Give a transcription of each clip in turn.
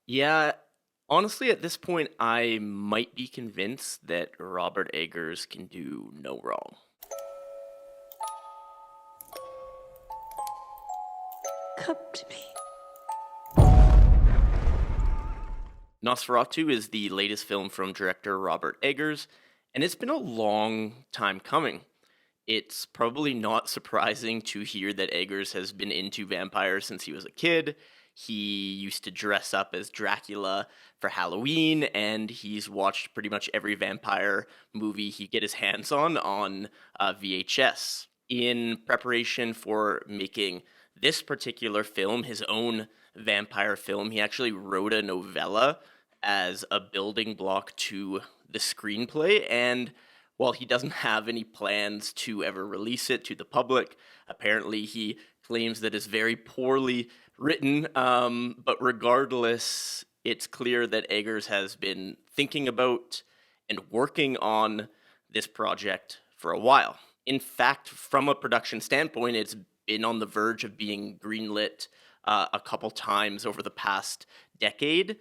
Yeah, honestly, at this point, I might be convinced that Robert Eggers can do no wrong. Come to me. Nosferatu is the latest film from director Robert Eggers, and it's been a long time coming. It's probably not surprising to hear that Eggers has been into vampires since he was a kid. He used to dress up as Dracula for Halloween, and he's watched pretty much every vampire movie he get his hands on VHS. In preparation for making this particular film, his own vampire film, he actually wrote a novella as a building block to the screenplay, and while he doesn't have any plans to ever release it to the public, apparently he claims that it's very poorly written. But regardless, it's clear that Eggers has been thinking about and working on this project for a while. In fact, from a production standpoint, it's been on the verge of being greenlit a couple times over the past decade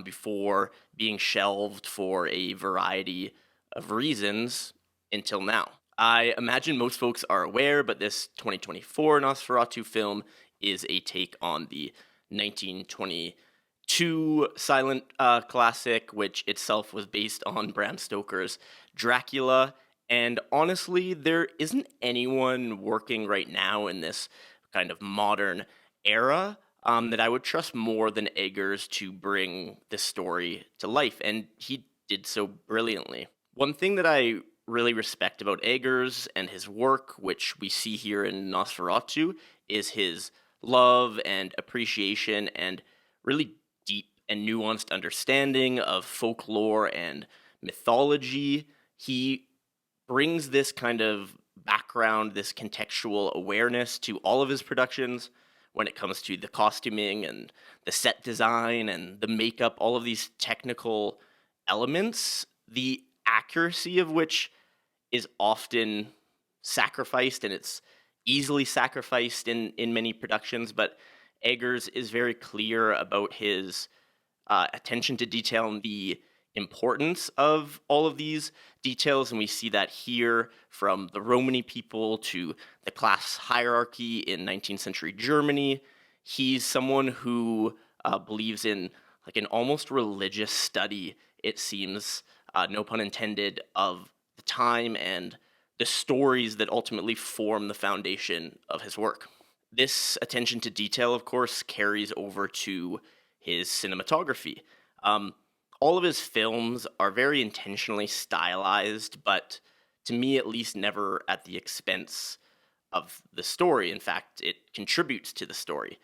before being shelved for a variety of reasons until now. I imagine most folks are aware, but this 2024 Nosferatu film is a take on the 1922 silent classic, which itself was based on Bram Stoker's Dracula. And honestly, there isn't anyone working right now in this kind of modern era that I would trust more than Eggers to bring this story to life, and he did so brilliantly. One thing that I really respect about Eggers and his work, which we see here in Nosferatu, is his love and appreciation and really deep and nuanced understanding of folklore and mythology. He brings this kind of background, this contextual awareness to all of his productions when it comes to the costuming and the set design and the makeup, all of these technical elements, the accuracy of which is often sacrificed, and it's easily sacrificed in many productions. But Eggers is very clear about his attention to detail and the importance of all of these details, and we see that here from the Romany people to the class hierarchy in 19th century Germany. He's someone who believes in like an almost religious study, it seems, no pun intended, of the time and the stories that ultimately form the foundation of his work. This attention to detail, of course, carries over to his cinematography. All of his films are very intentionally stylized, but to me at least, never at the expense of the story. In fact, it contributes to the story.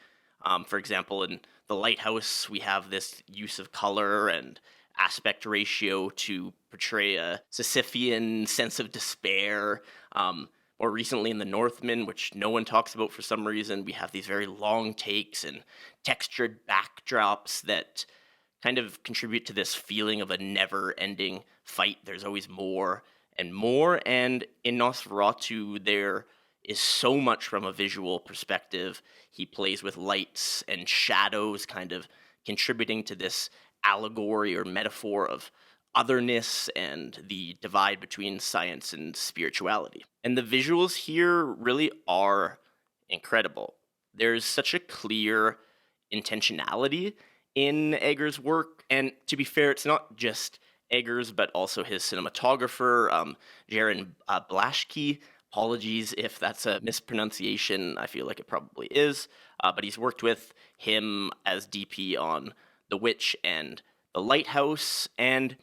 For example, in The Lighthouse, we have this use of color and aspect ratio to portray a Sisyphean sense of despair. More recently in The Northman, which no one talks about for some reason, we have these very long takes and textured backdrops that kind of contribute to this feeling of a never-ending fight. There's always more and more, and in Nosferatu, there is so much from a visual perspective. He plays with lights and shadows, kind of contributing to this allegory or metaphor of otherness and the divide between science and spirituality. And the visuals here really are incredible. There's such a clear intentionality in Eggers' work, and to be fair, it's not just Eggers, but also his cinematographer, Jaron Blaschke. Apologies if that's a mispronunciation. I feel like it probably is. But he's worked with him as DP on The Witch and The Lighthouse. And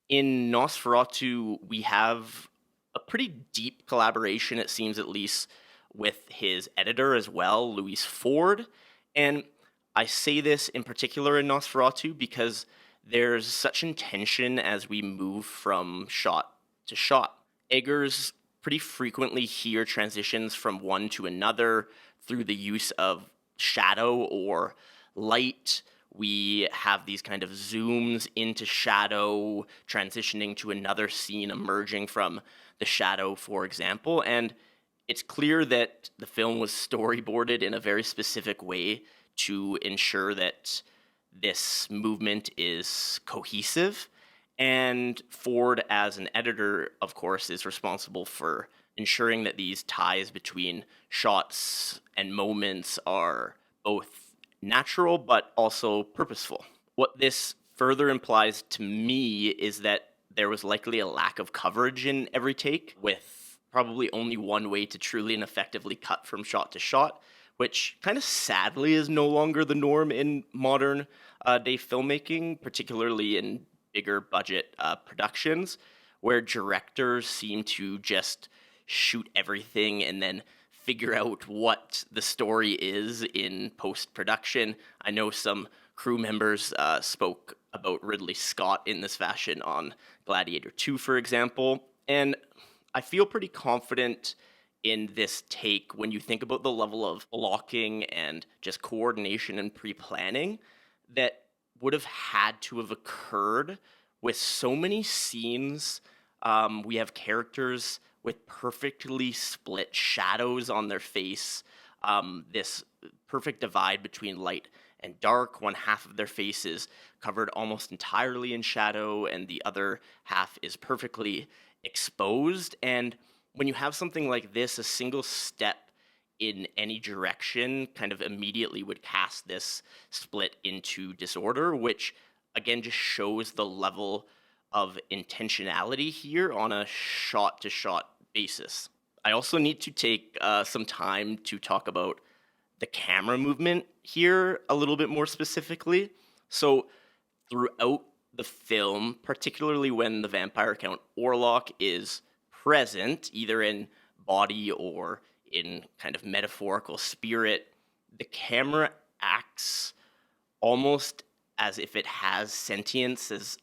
in Nosferatu, we have a pretty deep collaboration, it seems at least, with his editor as well, Louise Ford. And I say this in particular in Nosferatu because there's such intention as we move from shot to shot. Eggers pretty frequently here transitions from one to another through the use of shadow or light. We have these kind of zooms into shadow, transitioning to another scene emerging from the shadow, for example. And it's clear that the film was storyboarded in a very specific way to ensure that this movement is cohesive. And Ford, as an editor, of course, is responsible for ensuring that these ties between shots and moments are both natural but also purposeful. What this further implies to me is that there was likely a lack of coverage in every take, with probably only one way to truly and effectively cut from shot to shot, which kind of sadly is no longer the norm in modern day filmmaking, particularly in bigger budget productions, where directors seem to just shoot everything and then figure out what the story is in post production. I know some crew members spoke about Ridley Scott in this fashion on Gladiator 2, for example. And I feel pretty confident in this take when you think about the level of blocking and just coordination and pre-planning that would have had to have occurred with so many scenes. We have characters with perfectly split shadows on their face, this perfect divide between light and dark. One half of their face is covered almost entirely in shadow, and the other half is perfectly exposed. And when you have something like this, a single step in any direction kind of immediately would cast this split into disorder, which again just shows the level of intentionality here on a shot to shot basis. I also need to take some time to talk about the camera movement here a little bit more specifically. So, throughout the film, particularly when the vampire Count Orlok is present, either in body or in kind of metaphorical spirit, the camera acts almost as if it has sentience, as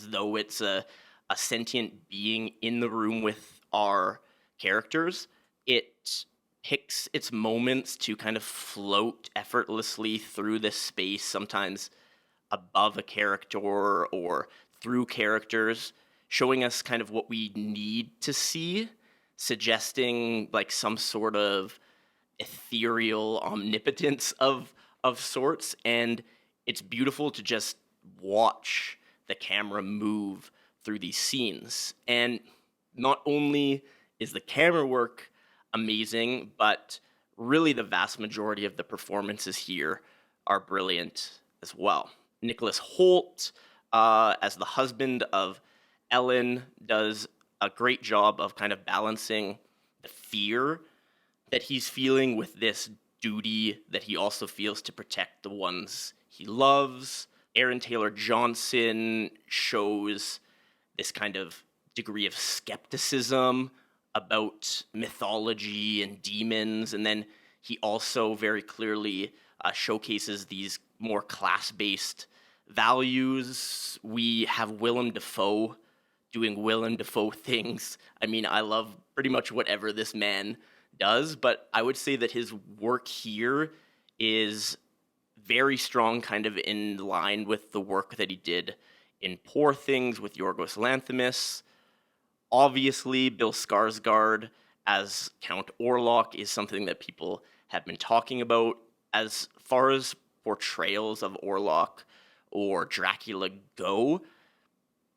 though it's a sentient being in the room with our characters. It picks its moments to kind of float effortlessly through this space, sometimes above a character or through characters, showing us kind of what we need to see, suggesting like some sort of ethereal omnipotence of sorts. And it's beautiful to just watch the camera move through these scenes. And not only is the camera work amazing, but really the vast majority of the performances here are brilliant as well. Nicholas Hoult, as the husband of Ellen, does a great job of kind of balancing the fear that he's feeling with this duty that he also feels to protect the ones he loves. Aaron Taylor Johnson shows this kind of degree of skepticism about mythology and demons, and then he also very clearly showcases these more class-based values. We have Willem Dafoe doing Willem Dafoe things. I mean, I love pretty much whatever this man does, but I would say that his work here is very strong, kind of in line with the work that he did in Poor Things with Yorgos Lanthimos. Obviously, Bill Skarsgård as Count Orlok is something that people have been talking about. As far as portrayals of Orlok or Dracula go,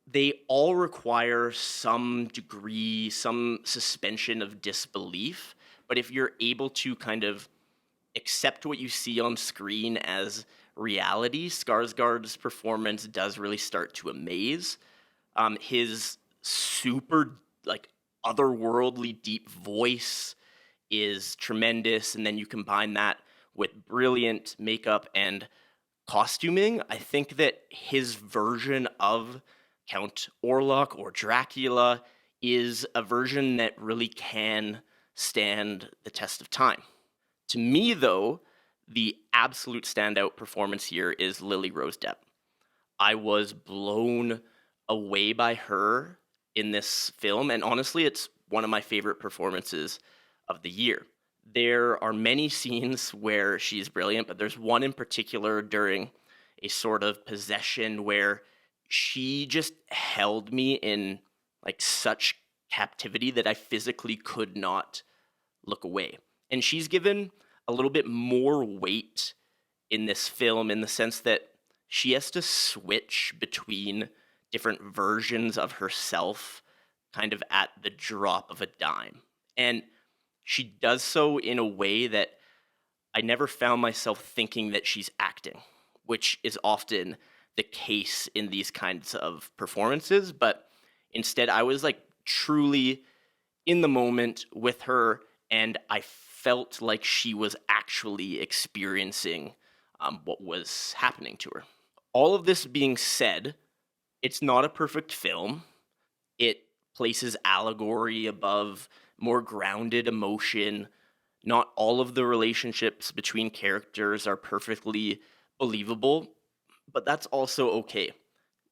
they all require some degree, some suspension of disbelief. But if you're able to kind of accept what you see on screen as reality, Skarsgård's performance does really start to amaze. His super, like, otherworldly deep voice is tremendous, and then you combine that with brilliant makeup and costuming. I think that his version of Count Orlok or Dracula is a version that really can stand the test of time. To me, though, the absolute standout performance here is Lily Rose Depp. I was blown away by her in this film, and honestly, it's one of my favorite performances of the year. There are many scenes where she's brilliant, but there's one in particular during a sort of possession where she just held me in like such captivity that I physically could not look away. And she's given a little bit more weight in this film in the sense that she has to switch between different versions of herself kind of at the drop of a dime. And she does so in a way that I never found myself thinking that she's acting, which is often the case in these kinds of performances. But instead, I was like truly in the moment with her, and I felt like she was actually experiencing what was happening to her. All of this being said, it's not a perfect film. It places allegory above more grounded emotion. Not all of the relationships between characters are perfectly believable, but that's also okay.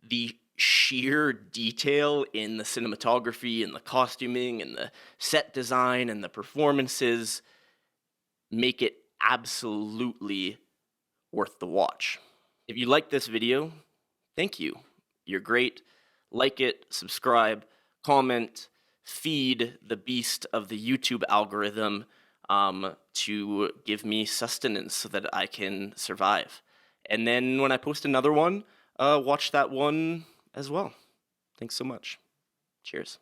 The sheer detail in the cinematography and the costuming and the set design and the performances make it absolutely worth the watch. If you like this video, thank you. You're great. Like it, subscribe, comment, feed the beast of the YouTube algorithm to give me sustenance so that I can survive. And then when I post another one, watch that one as well. Thanks so much. Cheers.